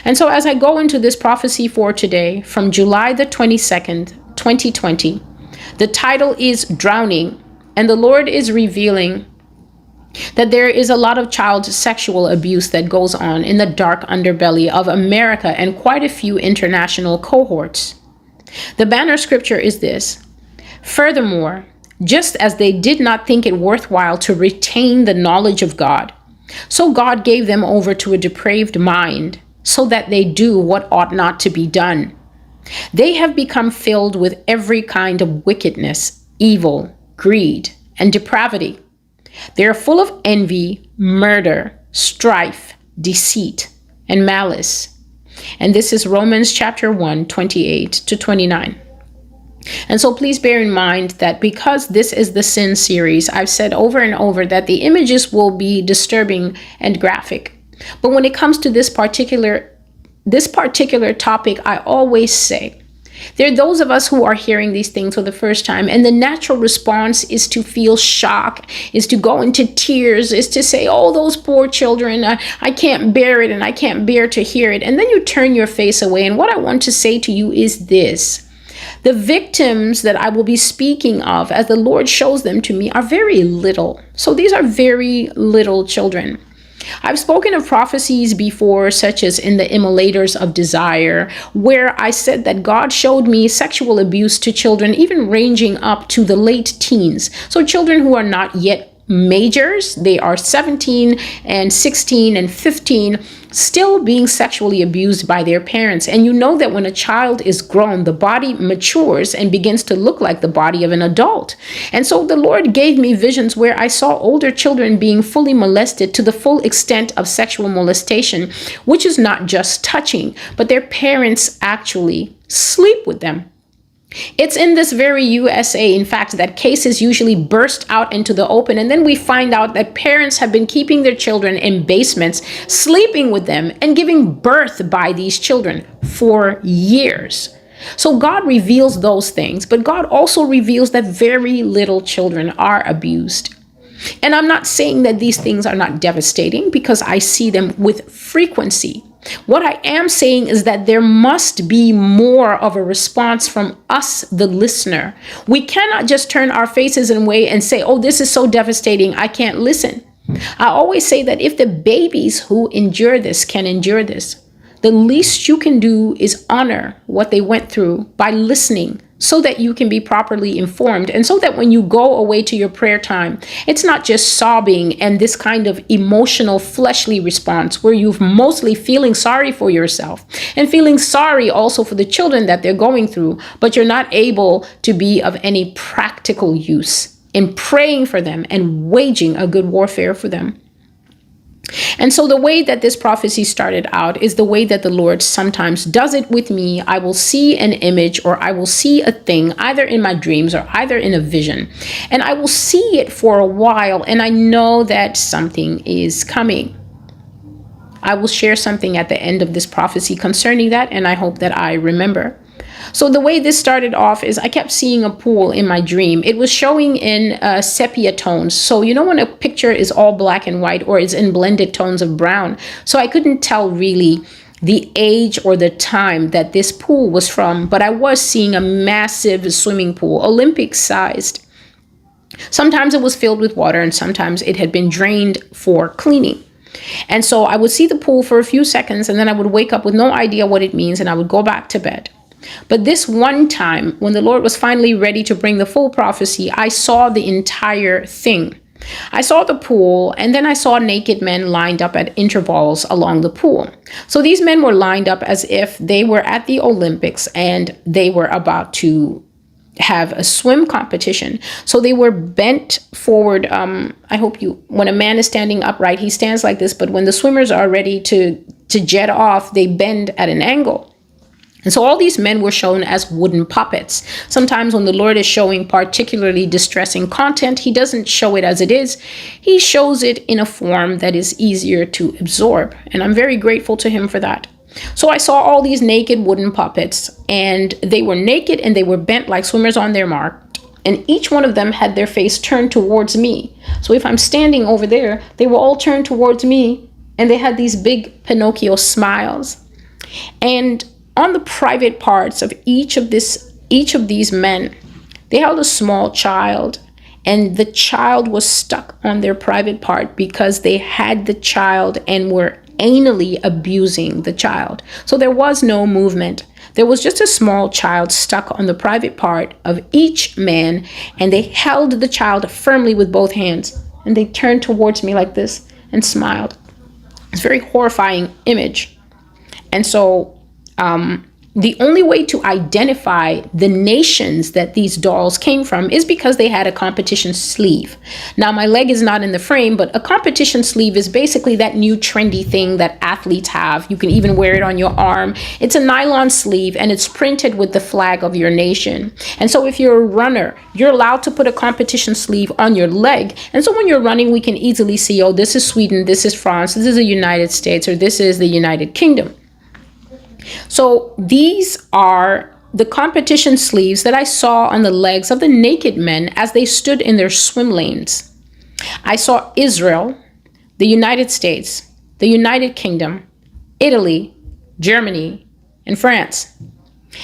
And so as I go into this prophecy for today, from July the 22nd, 2020, the title is Drowning, and the Lord is revealing that there is a lot of child sexual abuse that goes on in the dark underbelly of America and quite a few international cohorts. The banner scripture is this: furthermore, just as they did not think it worthwhile to retain the knowledge of God, so God gave them over to a depraved mind, so that they do what ought not to be done. They have become filled with every kind of wickedness, evil, greed, and depravity. They are full of envy, murder, strife, deceit, and malice. And this is Romans chapter 1, 28 to 29. And so please bear in mind that because this is the sin series, I've said over and over that the images will be disturbing and graphic. But when it comes to this particular topic, I always say, there are those of us who are hearing these things for the first time, and the natural response is to feel shock, is to go into tears, is to say, oh, those poor children, I can't bear it, and I can't bear to hear it. And then you turn your face away. And what I want to say to you is this: the victims that I will be speaking of, as the Lord shows them to me, are very little. So these are very little children. I've spoken of prophecies before, such as in the Immolators of Desire, where I said that God showed me sexual abuse to children, even ranging up to the late teens. So children who are not yet majors, they are 17 and 16 and 15, still being sexually abused by their parents. And you know that when a child is grown, the body matures and begins to look like the body of an adult. And so the Lord gave me visions where I saw older children being fully molested to the full extent of sexual molestation, which is not just touching, but their parents actually sleep with them. It's in this very USA, in fact, that cases usually burst out into the open, and then we find out that parents have been keeping their children in basements, sleeping with them, and giving birth by these children for years. So God reveals those things, but God also reveals that very little children are abused. And I'm not saying that these things are not devastating, because I see them with frequency. What I am saying is that there must be more of a response from us, the listener. We cannot just turn our faces away and say, oh, this is so devastating, I can't listen. I always say that if the babies who endure this can endure this, the least you can do is honor what they went through by listening, so that you can be properly informed, and so that when you go away to your prayer time, it's not just sobbing and this kind of emotional fleshly response where you're mostly feeling sorry for yourself and feeling sorry also for the children that they're going through, but you're not able to be of any practical use in praying for them and waging a good warfare for them. And so the way that this prophecy started out is the way that the Lord sometimes does it with me. I will see an image, or I will see a thing either in my dreams or either in a vision, and I will see it for a while, and I know that something is coming. I will share something at the end of this prophecy concerning that, and I hope that I remember. So the way this started off is I kept seeing a pool in my dream. It was showing in sepia tones. So you know when a picture is all black and white, or is in blended tones of brown. So I couldn't tell really the age or the time that this pool was from, but I was seeing a massive swimming pool, Olympic sized. Sometimes it was filled with water, and sometimes it had been drained for cleaning. And so I would see the pool for a few seconds, and then I would wake up with no idea what it means, and I would go back to bed. But this one time, when the Lord was finally ready to bring the full prophecy, I saw the entire thing. I saw the pool, and then I saw naked men lined up at intervals along the pool. So these men were lined up as if they were at the Olympics and they were about to have a swim competition. So they were bent forward. When a man is standing upright, he stands like this, but when the swimmers are ready to jet off, they bend at an angle. And so all these men were shown as wooden puppets. Sometimes when the Lord is showing particularly distressing content, he doesn't show it as it is. He shows it in a form that is easier to absorb. And I'm very grateful to him for that. So I saw all these naked wooden puppets, and they were naked and they were bent like swimmers on their mark. And each one of them had their face turned towards me. So if I'm standing over there, they were all turned towards me, and they had these big Pinocchio smiles. And on the private parts of each of these men, they held a small child, and the child was stuck on their private part because they had the child and were anally abusing the child. So there was no movement. There was just a small child stuck on the private part of each man, and they held the child firmly with both hands, and they turned towards me like this and smiled. It's a very horrifying image. And so the only way to identify the nations that these dolls came from is because they had a competition sleeve. Now, my leg is not in the frame, but a competition sleeve is basically that new trendy thing that athletes have. You can even wear it on your arm. It's a nylon sleeve, and it's printed with the flag of your nation. And so if you're a runner, you're allowed to put a competition sleeve on your leg. And so when you're running, we can easily see, oh, this is Sweden, this is France, this is the United States, or this is the United Kingdom. So these are the competition sleeves that I saw on the legs of the naked men as they stood in their swim lanes. I saw Israel, the United States, the United Kingdom, Italy, Germany, and France.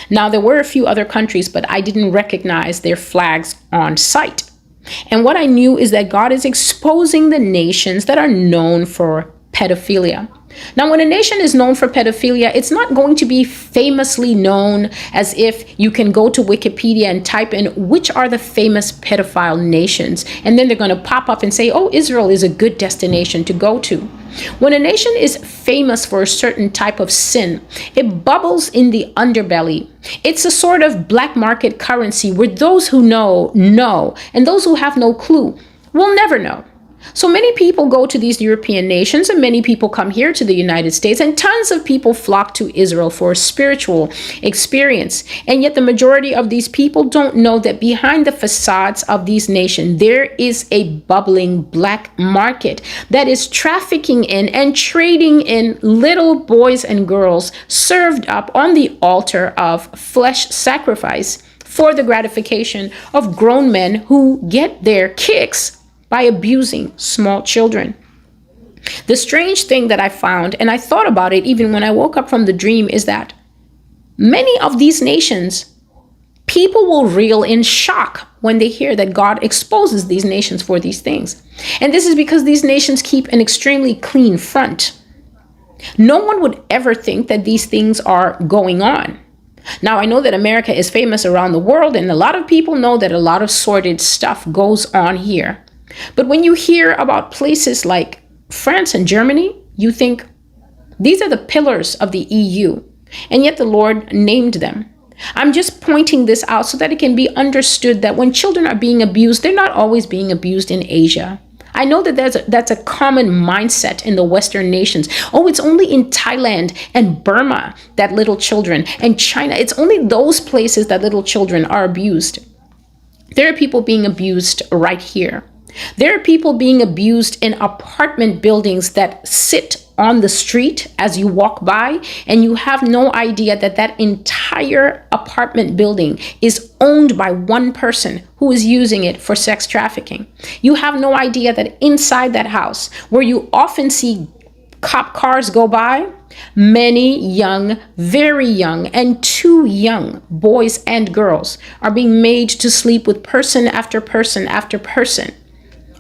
Now, there were a few other countries, but I didn't recognize their flags on sight. And what I knew is that God is exposing the nations that are known for pedophilia. Now, when a nation is known for pedophilia, it's not going to be famously known as if you can go to Wikipedia and type in which are the famous pedophile nations. And then they're going to pop up and say, oh, Israel is a good destination to go to. When a nation is famous for a certain type of sin, it bubbles in the underbelly. It's a sort of black market currency where those who know, and those who have no clue will never know. So many people go to these European nations, and many people come here to the United States, and tons of people flock to Israel for a spiritual experience. And yet the majority of these people don't know that behind the facades of these nations, there is a bubbling black market that is trafficking in and trading in little boys and girls served up on the altar of flesh sacrifice for the gratification of grown men who get their kicks by abusing small children. The strange thing that I found, and I thought about it even when I woke up from the dream, is that many of these nations, people will reel in shock when they hear that God exposes these nations for these things. And this is because these nations keep an extremely clean front. No one would ever think that these things are going on. Now, I know that America is famous around the world, and a lot of people know that a lot of sordid stuff goes on here. But when you hear about places like France and Germany, you think these are the pillars of the EU, and yet the Lord named them. I'm just pointing this out so that it can be understood that when children are being abused, they're not always being abused in Asia. I know that that's a common mindset in the Western nations. Oh, it's only in Thailand and Burma that little children, and China, it's only those places that little children are abused. There are people being abused right here. There are people being abused in apartment buildings that sit on the street as you walk by, and you have no idea that that entire apartment building is owned by one person who is using it for sex trafficking. You have no idea that inside that house, where you often see cop cars go by, many young, very young, and too young boys and girls are being made to sleep with person after person after person,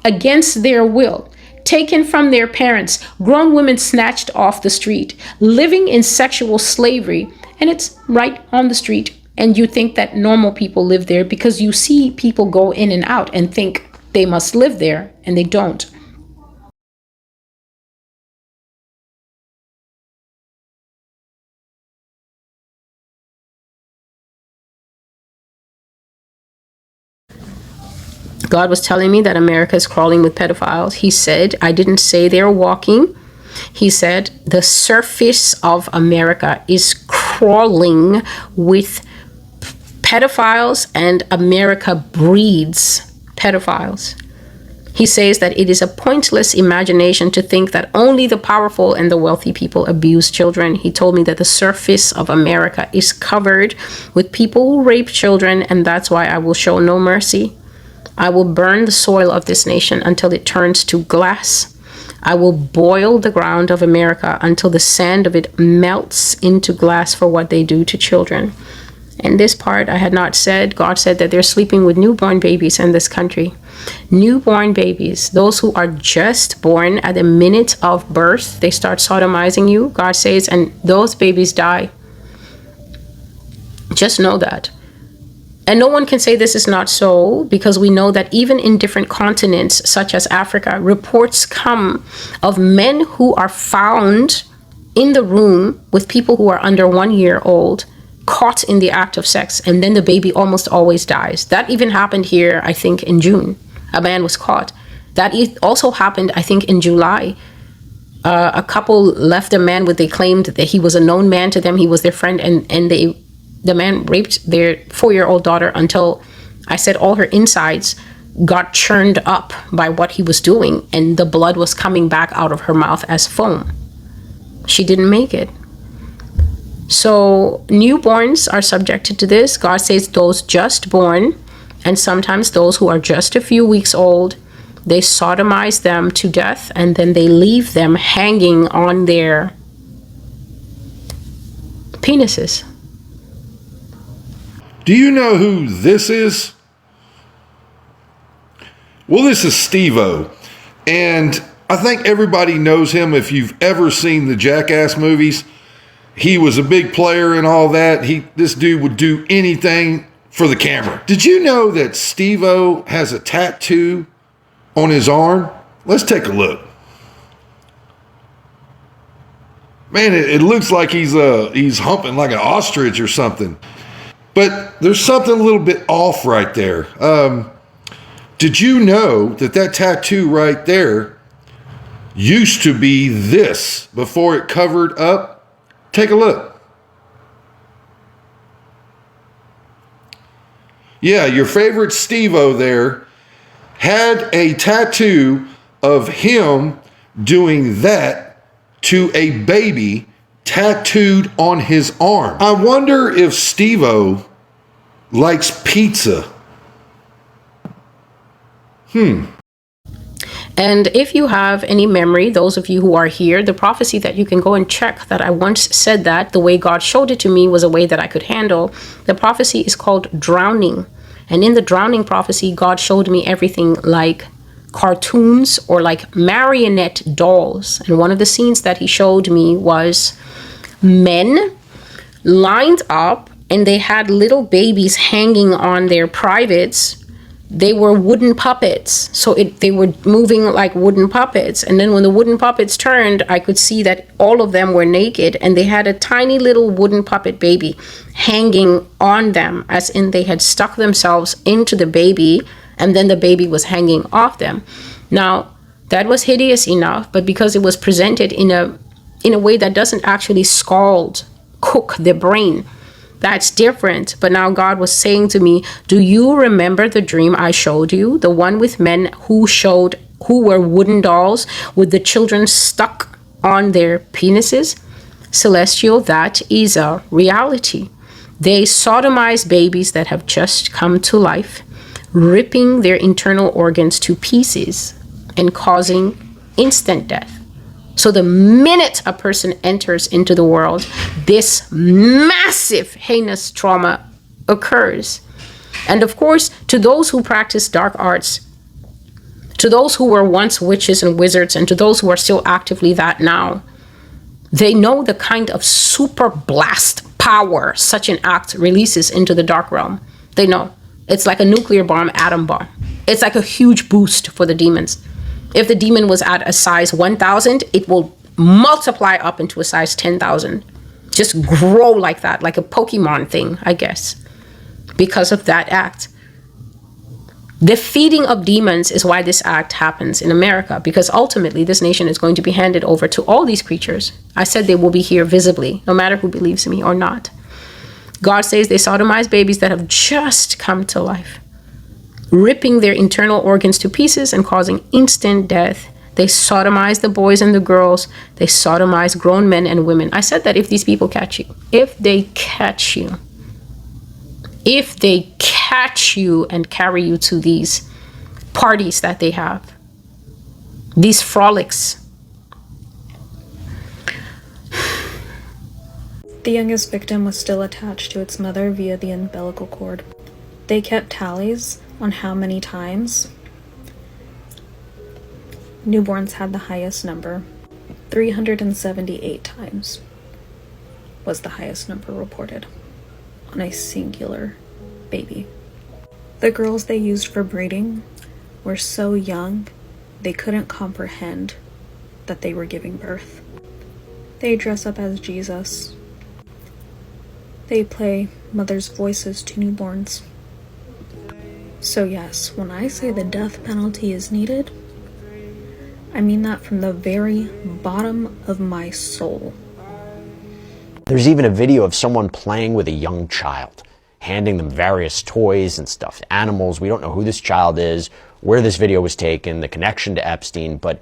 against their will, taken from their parents, grown women snatched off the street, living in sexual slavery, and it's right on the street. And you think that normal people live there because you see people go in and out and think they must live there, and they don't. God was telling me that America is crawling with pedophiles. He said, I didn't say they're walking. He said, the surface of America is crawling with pedophiles, and America breeds pedophiles. He says that it is a pointless imagination to think that only the powerful and the wealthy people abuse children. He told me that the surface of America is covered with people who rape children, and that's why I will show no mercy. I will burn the soil of this nation until it turns to glass. I will boil the ground of America until the sand of it melts into glass for what they do to children. And this part I had not said. God said that they're sleeping with newborn babies in this country. Newborn babies, those who are just born at the minute of birth, they start sodomizing you, God says, and those babies die. Just know that. And no one can say this is not so, because we know that even in different continents, such as Africa, reports come of men who are found in the room with people who are under 1 year old, caught in the act of sex, and then the baby almost always dies. That even happened here, I think, in June. A man was caught. That also happened, I think, in July. A couple left a man with, they claimed that he was a known man to them. He was their friend, and the man raped their 4-year-old daughter until, I said, all her insides got churned up by what he was doing, and the blood was coming back out of her mouth as foam. She didn't make it. So newborns are subjected to this. God says those just born, and sometimes those who are just a few weeks old, they sodomize them to death, and then they leave them hanging on their penises. Do you know who this is? Well, this is Steve-O, and I think everybody knows him if you've ever seen the Jackass movies. He was a big player and all that. This dude would do anything for the camera. Did you know that Steve-O has a tattoo on his arm? Let's take a look. Man, it looks like he's humping like an ostrich or something. But there's something a little bit off right there. Did you know that tattoo right there used to be this before it covered up? Take a look. Yeah, your favorite Steve-O there had a tattoo of him doing that to a baby tattooed on his arm. I wonder if Steve-O likes pizza. And if you have any memory, those of you who are here, the prophecy that you can go and check that I once said that the way God showed it to me was a way that I could handle. The prophecy is called drowning. And in the drowning prophecy, God showed me everything like cartoons or like marionette dolls. And one of the scenes that he showed me was men lined up, and they had little babies hanging on their privates. They were wooden puppets, so they were moving like wooden puppets. And then when the wooden puppets turned, I could see that all of them were naked, and they had a tiny little wooden puppet baby hanging on them, as in they had stuck themselves into the baby, and then the baby was hanging off them. Now, that was hideous enough, but because it was presented in a way that doesn't actually cook the brain, that's different. But now God was saying to me, do you remember the dream I showed you? The one with men who were wooden dolls with the children stuck on their penises? Celestial, that is a reality. They sodomize babies that have just come to life, ripping their internal organs to pieces and causing instant death. So the minute a person enters into the world, this massive, heinous trauma occurs. And of course, to those who practice dark arts, to those who were once witches and wizards, and to those who are still actively that now, they know the kind of super blast power such an act releases into the dark realm. They know. It's like a nuclear bomb, atom bomb. It's like a huge boost for the demons. If the demon was at a size 1,000, it will multiply up into a size 10,000. Just grow like that, like a Pokemon thing, I guess, because of that act. The feeding of demons is why this act happens in America, because ultimately this nation is going to be handed over to all these creatures. I said they will be here visibly, no matter who believes me or not. God says they sodomize babies that have just come to life, ripping their internal organs to pieces and causing instant death. They sodomize the boys and the girls. They sodomize grown men and women. I said that if these people catch you, if they catch you and carry you to these parties that they have, these frolics, The youngest victim was still attached to its mother via the umbilical cord. They kept tallies on how many times newborns had the highest number. 378 times was the highest number reported on a singular baby. The girls they used for breeding were so young they couldn't comprehend that they were giving birth. They dress up as Jesus. They play mothers' voices to newborns. So yes, when I say the death penalty is needed, I mean that from the very bottom of my soul. There's even a video of someone playing with a young child, handing them various toys and stuffed animals. We don't know who this child is, where this video was taken, the connection to Epstein, but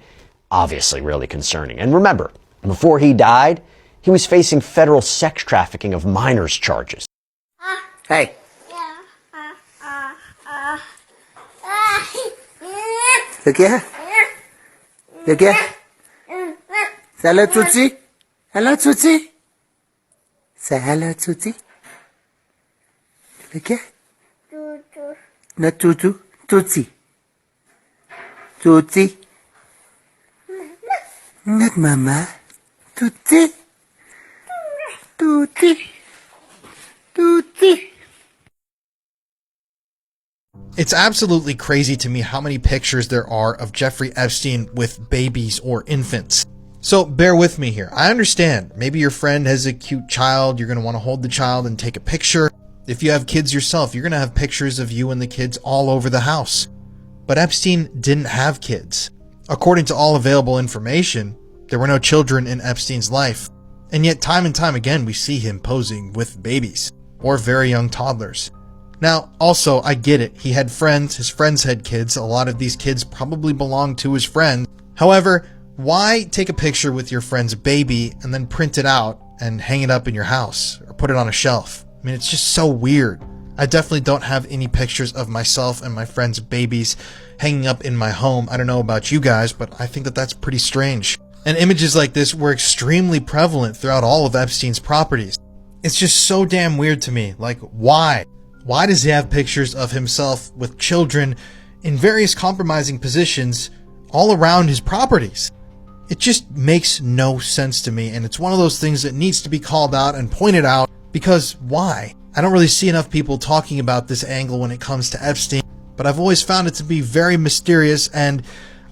obviously really concerning. And remember, before he died, he was facing federal sex trafficking of minors charges. Hey. Look here. Look here. Say hello, Tootsie. Hello, Tootsie. Say hello, Tootsie. Look here. Not Tutu. Tootsie. Tootsie. Not Mama. Tootsie. Tootsie. Tootsie. It's absolutely crazy to me how many pictures there are of Jeffrey Epstein with babies or infants. So bear with me here. I understand. Maybe your friend has a cute child. You're going to want to hold the child and take a picture. If you have kids yourself, you're going to have pictures of you and the kids all over the house. But Epstein didn't have kids. According to all available information, there were no children in Epstein's life. And yet time and time again, we see him posing with babies or very young toddlers. Now, also, I get it. He had friends. His friends had kids. A lot of these kids probably belonged to his friends. However, why take a picture with your friend's baby and then print it out and hang it up in your house or put it on a shelf? I mean, it's just so weird. I definitely don't have any pictures of myself and my friend's babies hanging up in my home. I don't know about you guys, but I think that that's pretty strange. And images like this were extremely prevalent throughout all of Epstein's properties. It's just so damn weird to me. Like, why? Why does he have pictures of himself with children in various compromising positions all around his properties? It just makes no sense to me, and it's one of those things that needs to be called out and pointed out, because why? I don't really see enough people talking about this angle when it comes to Epstein, but I've always found it to be very mysterious, and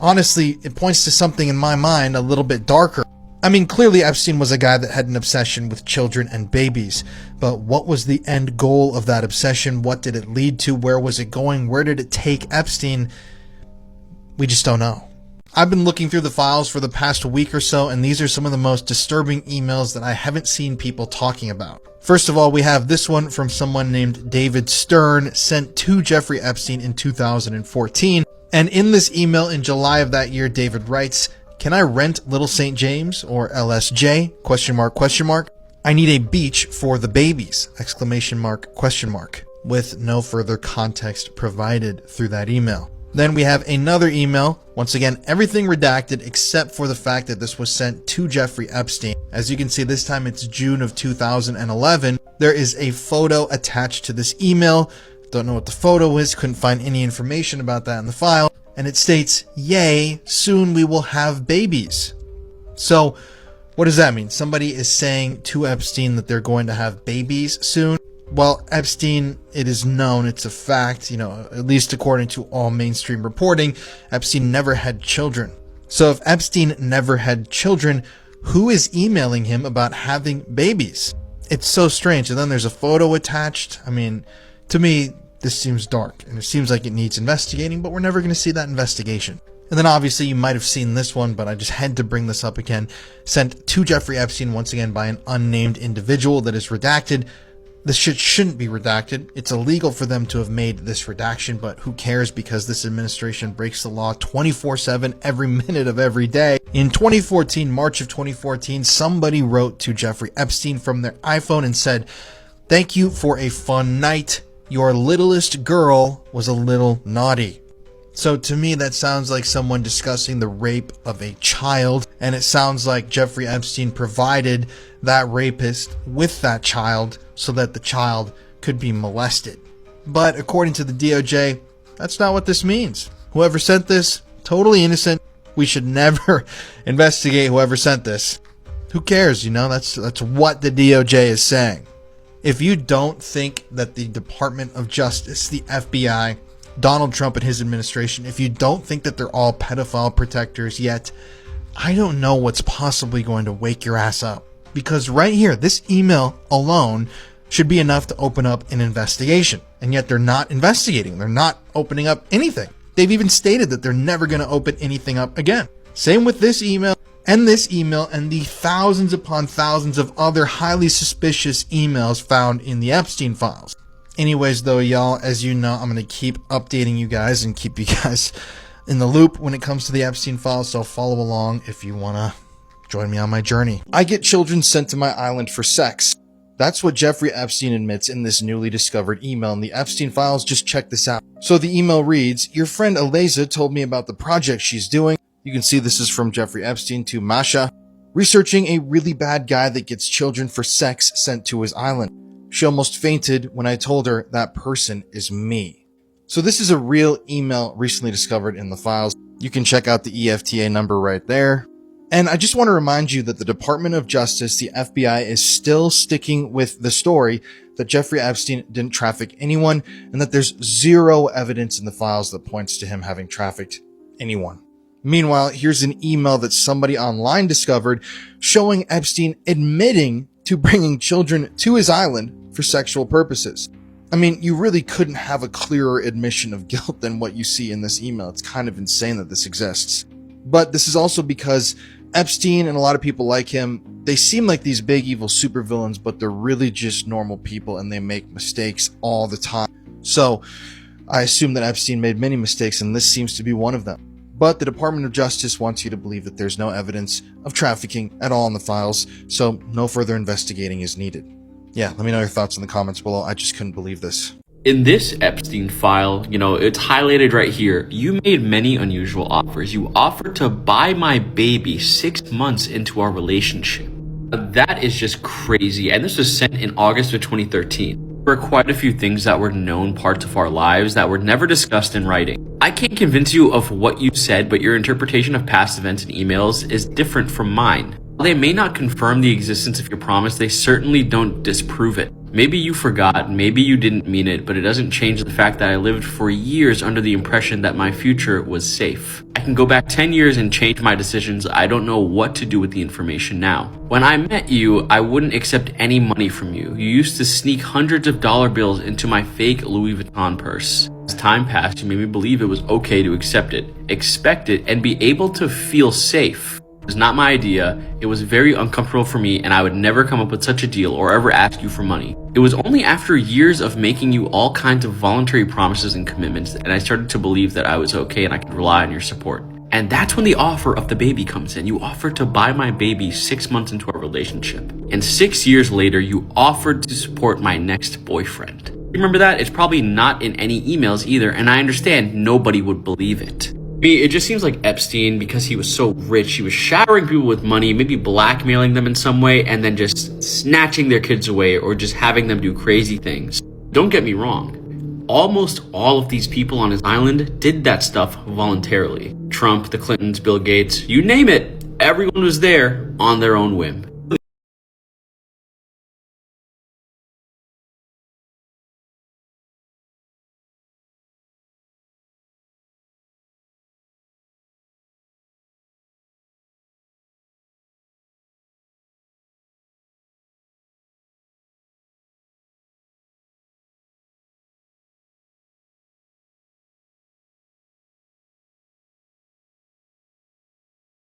honestly, it points to something in my mind a little bit darker. I mean, clearly Epstein was a guy that had an obsession with children and babies, but what was the end goal of that obsession? What did it lead to? Where was it going? Where did it take Epstein? We just don't know. I've been looking through the files for the past week or so, and these are some of the most disturbing emails that I haven't seen people talking about. First of all, we have this one from someone named David Stern, sent to Jeffrey Epstein in 2014. And in this email in July of that year, David writes, "Can I rent Little St. James or LSJ? ? I need a beach for the babies! ! With no further context provided through that email. Then we have another email, once again, everything redacted except for the fact that this was sent to Jeffrey Epstein. As you can see, this time it's June of 2011. There is a photo attached to this email. Don't know what the photo is, couldn't find any information about that in the file. And it states, "Yay, soon we will have babies." So, what does that mean? Somebody is saying to Epstein that they're going to have babies soon? Well, Epstein, it is known, it's a fact, at least according to all mainstream reporting, Epstein never had children. So if Epstein never had children, who is emailing him about having babies? It's so strange. And then there's a photo attached. I mean, to me, this seems dark, and it seems like it needs investigating, but we're never going to see that investigation. And then obviously you might have seen this one, but I just had to bring this up again. Sent to Jeffrey Epstein, once again, by an unnamed individual that is redacted. This shit shouldn't be redacted. It's illegal for them to have made this redaction, but who cares, because this administration breaks the law 24/7 every minute of every day. In 2014, March of 2014, somebody wrote to Jeffrey Epstein from their iPhone and said, "Thank you for a fun night. Your littlest girl was a little naughty." So to me, that sounds like someone discussing the rape of a child, and it sounds like Jeffrey Epstein provided that rapist with that child so that the child could be molested. But according to the DOJ, that's not what this means. Whoever sent this, totally innocent. We should never investigate whoever sent this. Who cares, That's what the DOJ is saying. If you don't think that the Department of Justice, the FBI, Donald Trump and his administration, if you don't think that they're all pedophile protectors yet, I don't know what's possibly going to wake your ass up. Because right here, this email alone should be enough to open up an investigation. And yet they're not investigating. They're not opening up anything. They've even stated that they're never going to open anything up again. Same with this email and the thousands upon thousands of other highly suspicious emails found in the Epstein files. Anyways, though, y'all, as you know, I'm going to keep updating you guys and keep you guys in the loop when it comes to the Epstein files, so follow along if you want to join me on my journey. I get children sent to my island for sex. That's what Jeffrey Epstein admits in this newly discovered email in the Epstein files. Just check this out. So the email reads, "Your friend Eliza told me about the project she's doing." You can see this is from Jeffrey Epstein to Masha. "Researching a really bad guy that gets children for sex sent to his island. She almost fainted when I told her that person is me." So this is a real email recently discovered in the files. You can check out the EFTA number right there. And I just want to remind you that the Department of Justice, the FBI, is still sticking with the story that Jeffrey Epstein didn't traffic anyone, and that there's zero evidence in the files that points to him having trafficked anyone. Meanwhile, here's an email that somebody online discovered showing Epstein admitting to bringing children to his island for sexual purposes. I mean, you really couldn't have a clearer admission of guilt than what you see in this email. It's kind of insane that this exists. But this is also because Epstein and a lot of people like him, they seem like these big evil supervillains, but they're really just normal people and they make mistakes all the time. So I assume that Epstein made many mistakes and this seems to be one of them. But the Department of Justice wants you to believe that there's no evidence of trafficking at all in the files, so no further investigating is needed. Yeah, let me know your thoughts in the comments below. I just couldn't believe this. In this Epstein file, it's highlighted right here. You made many unusual offers. You offered to buy my baby 6 months into our relationship. That is just crazy. And this was sent in August of 2013. There were quite a few things that were known parts of our lives that were never discussed in writing. I can't convince you of what you said, but your interpretation of past events and emails is different from mine. While they may not confirm the existence of your promise, they certainly don't disprove it. Maybe you forgot, maybe you didn't mean it, but it doesn't change the fact that I lived for years under the impression that my future was safe. I can go back 10 years and change my decisions. I don't know what to do with the information now. When I met you, I wouldn't accept any money from you. You used to sneak hundreds of dollar bills into my fake Louis Vuitton purse. As time passed, you made me believe it was okay to accept it, expect it, and be able to feel safe. It was not my idea. It was very uncomfortable for me, and I would never come up with such a deal or ever ask you for money. It was only after years of making you all kinds of voluntary promises and commitments that I started to believe that I was okay and I could rely on your support. And that's when the offer of the baby comes in. You offered to buy my baby 6 months into our relationship. And 6 years later, you offered to support my next boyfriend. Remember that? It's probably not in any emails either, and I understand nobody would believe it. It just seems like Epstein, because he was so rich, he was showering people with money, maybe blackmailing them in some way, and then just snatching their kids away or just having them do crazy things. Don't get me wrong. Almost all of these people on his island did that stuff voluntarily. Trump, the Clintons, Bill Gates, you name it. Everyone was there on their own whim.